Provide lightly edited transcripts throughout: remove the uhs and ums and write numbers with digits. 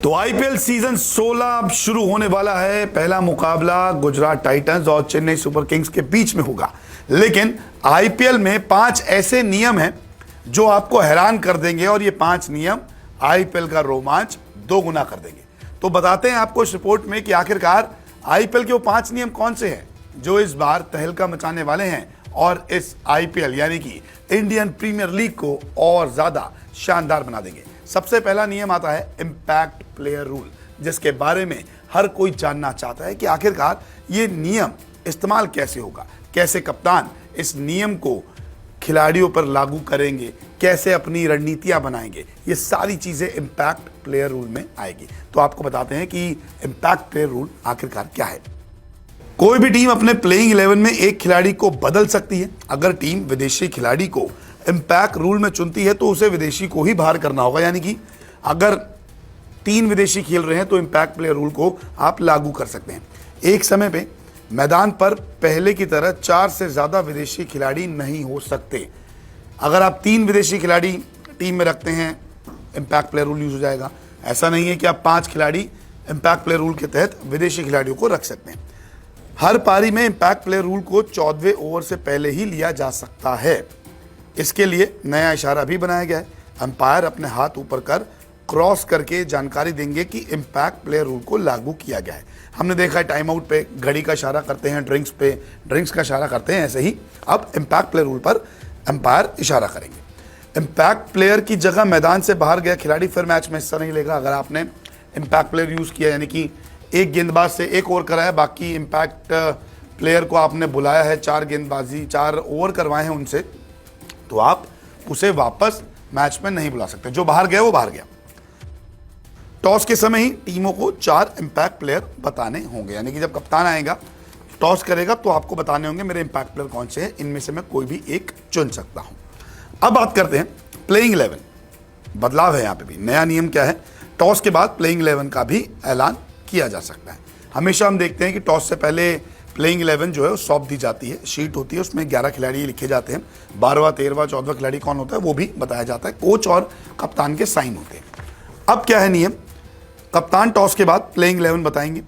तो IPL season 16 अब शुरू होने वाला है। पहला मुकाबला गुजरात टाइटंस और चेन्नई सुपर किंग्स के बीच में होगा। लेकिन आईपीएल में 5 ऐसे नियम हैं जो आपको हैरान कर देंगे और ये 5 नियम आईपीएल का रोमांच दोगुना कर देंगे। तो बताते हैं आपको इस रिपोर्ट में कि आखिरकार आईपीएल के वो 5 नियम कौन से हैं जो इस बार तहलका मचाने वाले हैं और इस आईपीएल यानी कि इंडियन प्रीमियर लीग को और ज्यादा शानदार बना देंगे। सबसे पहला नियम आता है इंपैक्ट प्लेयर रूल, जिसके बारे में हर कोई जानना चाहता है कि आखिरकार ये नियम इस्तेमाल कैसे होगा, कैसे कप्तान इस नियम को खिलाड़ियों पर लागू करेंगे, कैसे अपनी रणनीतियां बनाएंगे। ये सारी चीजें इंपैक्ट प्लेयर रूल में आएगी। तो आपको बताते हैं कि इंपैक्ट प्लेयर रूल आखिरकार क्या है। कोई भी टीम अपने प्लेइंग 11 में एक खिलाड़ी को बदल सकती है। अगर टीम विदेशी खिलाड़ी को इंपैक्ट रूल में चुनती है तो उसे विदेशी को ही बाहर करना होगा। यानी कि अगर 3 विदेशी खेल रहे हैं तो इंपैक्ट प्लेयर रूल को आप लागू कर सकते हैं। एक समय पे मैदान पर पहले की तरह 4 से ज्यादा विदेशी खिलाड़ी नहीं हो सकते। अगर आप 3 विदेशी खिलाड़ी टीम में रखते हैं इंपैक्ट प्लेयर रूल यूज हो जाएगा। ऐसा नहीं है कि आप 5 खिलाड़ी इंपैक्ट प्लेयर रूल के तहत विदेशी खिलाड़ियों को रख सकते हैं। हर पारी में इंपैक्ट प्लेयर रूल को 14वें ओवर से पहले ही लिया जा सकता है। इसके लिए नया इशारा भी बनाया गया है। अंपायर अपने हाथ ऊपर कर क्रॉस करके जानकारी देंगे कि इंपैक्ट प्लेयर रूल को लागू किया गया है। हमने देखा है टाइम आउट पे घड़ी का इशारा करते हैं, ड्रिंक्स पे ड्रिंक्स का इशारा करते हैं। ऐसे ही अब इंपैक्ट प्लेयर रूल पर अंपायर इशारा करेंगे। इंपैक्ट प्लेयर की जगह मैदान से बाहर गया खिलाड़ी फिर मैच में हिस्सा नहीं लेगा। अगर आपने इंपैक्ट प्लेयर यूज किया यानी कि एक गेंदबाज से 1 ओवर कराया, बाकी इंपैक्ट प्लेयर को आपने बुलाया है, 4 ओवर करवाए हैं उनसे, तो आप उसे वापस मैच में नहीं बुला सकते। जो बाहर गया वो बाहर गया। टॉस के समय ही टीमों को 4 इंपैक्ट प्लेयर बताने होंगे। यानी कि जब कप्तान आएगा टॉस करेगा तो आपको बताने होंगे मेरे इंपैक्ट प्लेयर कौन से हैं, इनमें से मैं कोई भी एक चुन सकता हूं। अब बात करते हैं प्लेइंग 11। बदलाव है यहां पे भी। नया नियम क्या है, टॉस के बाद प्लेइंग 11 का भी ऐलान किया जा सकता है। हमेशा हम देखते हैं कि टॉस से पहले प्लेइंग 11 जो है वो सौंप दी जाती है, शीट होती है, उसमें 11 खिलाड़ी लिखे जाते हैं। 12वां, 13वां, 14वां खिलाड़ी कौन होता है वो भी बताया जाता है। कोच और कप्तान के साइन होते हैं। अब क्या है नियम, कप्तान टॉस के बाद प्लेइंग 11 बताएंगे।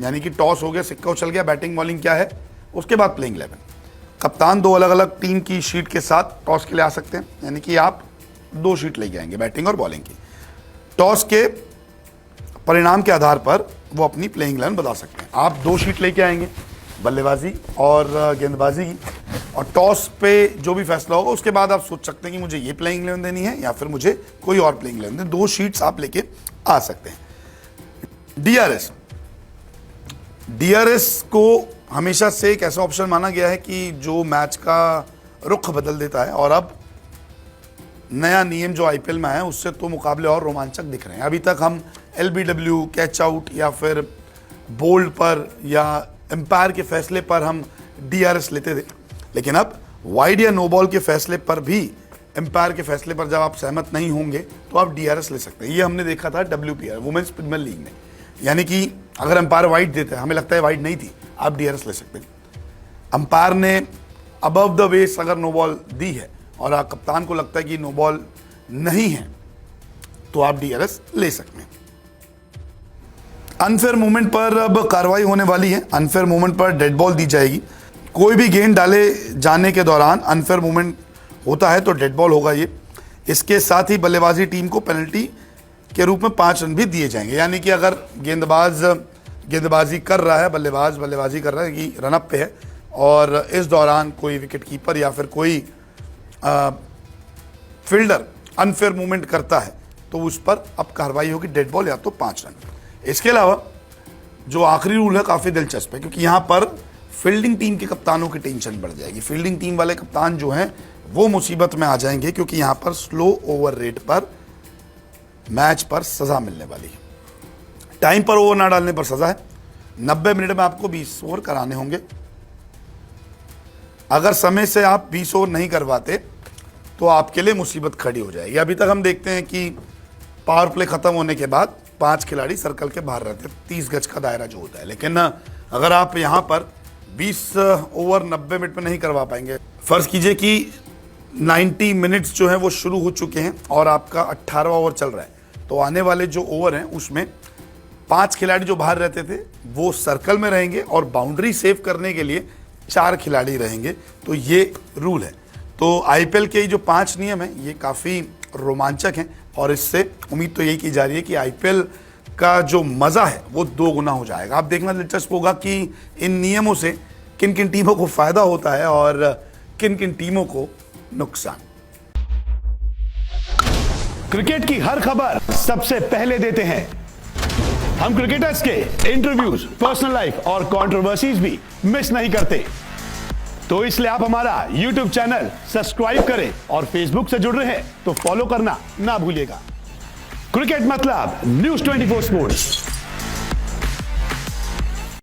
यानी कि टॉस हो गया, सिक्का उछल गया, बैटिंग बॉलिंग क्या है, उसके बाद प्लेइंग 11। कप्तान 2 अलग अलग टीम की शीट के साथ टॉस के लिए आ सकते हैं। यानी कि आप 2 शीट लेके आएंगे बैटिंग और बॉलिंग की। टॉस के परिणाम के आधार पर वो अपनी प्लेइंग 11 बता सकते हैं। आप 2 शीट लेके आएंगे, बल्लेबाजी और गेंदबाजी की, और टॉस पे जो भी फैसला होगा उसके बाद आप सोच सकते हैं कि मुझे ये प्लेइंग 11 देनी है या फिर मुझे कोई और प्लेइंग 11 देनी। 2 शीट्स आप लेके आ सकते हैं। डीआरएस को हमेशा से एक ऐसा ऑप्शन माना गया है कि जो मैच का रुख बदल देता है, और अब नया नियम जो आईपीएल में है उससे तो मुकाबले और रोमांचक दिख रहे हैं। अभी तक हम एलबीडब्ल्यू, कैच आउट या फिर बोल्ड पर या एम्पायर के फैसले पर हम डीआरएस लेते थे, लेकिन अब वाइड या नो बॉल के फैसले पर भी, एम्पायर के फैसले पर जब आप सहमत नहीं होंगे तो आप डीआरएस ले सकते हैं। ये हमने देखा था WPL वुमेन्स प्रीमियर लीग में। यानी कि अगर अंपायर वाइड देते हैं, हमें लगता है वाइड नहीं थी, आप डीआरएस ले सकते हैं। अंपायर ने अबव द वेस्ट अगर नो बॉल दी है और कप्तान को लगता है कि नो बॉल नहीं है तो आप डीआरएस ले सकते हैं। अनफेयर मूवमेंट पर अब कार्रवाई होने वाली है। अनफेयर मूवमेंट पर डेड बॉल दी जाएगी। कोई भी गेंद डाले जाने के दौरान अनफेयर मूवमेंट होता है तो डेड बॉल होगा ये। इसके साथ ही बल्लेबाजी टीम को पेनल्टी के रूप में 5 रन भी दिए जाएंगे। यानी कि अगर गेंदबाज गेंदबाजी कर रहा है, बल्लेबाज बल्लेबाजी कर रहा है कि रनअप पे है, और इस दौरान कोई विकेट कीपर या फिर कोई फील्डर अनफेयर मूवमेंट करता है तो उस पर अब कार्रवाई होगी, डेड बॉल या तो 5 रन। इसके अलावा जो आखिरी रूल है काफ़ी दिलचस्प है, क्योंकि यहाँ पर फील्डिंग टीम के कप्तानों की टेंशन बढ़ जाएगी। फील्डिंग टीम वाले कप्तान जो हैं वो मुसीबत में आ जाएंगे, क्योंकि यहाँ पर स्लो ओवर रेट पर मैच पर सज़ा मिलने वाली है। टाइम पर ओवर ना डालने पर सज़ा है। 90 मिनट में आपको 20 ओवर कराने होंगे। अगर समय से आप 20 ओवर नहीं करवाते तो आपके लिए मुसीबत खड़ी हो जाएगी। अभी तक हम देखते हैं कि पावर प्ले खत्म होने के बाद 5 खिलाड़ी सर्कल के बाहर रहते हैं, 30 गज का दायरा जो होता है। लेकिन अगर आप यहाँ पर 20 ओवर 90 मिनट में नहीं करवा पाएंगे, फर्ज कीजिए कि 90 मिनट्स जो है वो शुरू हो चुके हैं और आपका 18वां ओवर चल रहा है, तो आने वाले जो ओवर हैं उसमें 5 खिलाड़ी जो बाहर रहते थे वो सर्कल में रहेंगे और बाउंड्री सेव करने के लिए 4 खिलाड़ी रहेंगे। तो ये रूल है। तो आईपीएल के जो 5 नियम हैं ये काफ़ी रोमांचक हैं और इससे उम्मीद तो यही की जा रही है कि आईपीएल का जो मज़ा है वो 2 गुना हो जाएगा। अब देखना दिलचस्प होगा कि इन नियमों से किन किन टीमों को फ़ायदा होता है और किन किन टीमों को नुकसान। क्रिकेट की हर खबर सबसे पहले देते हैं हम। क्रिकेटर्स के इंटरव्यूज, पर्सनल लाइफ और कंट्रोवर्सीज भी मिस नहीं करते। तो इसलिए आप हमारा YouTube चैनल सब्सक्राइब करें और Facebook से जुड़ रहे हैं तो फॉलो करना ना भूलिएगा। क्रिकेट मतलब न्यूज़ 24 स्पोर्ट्स।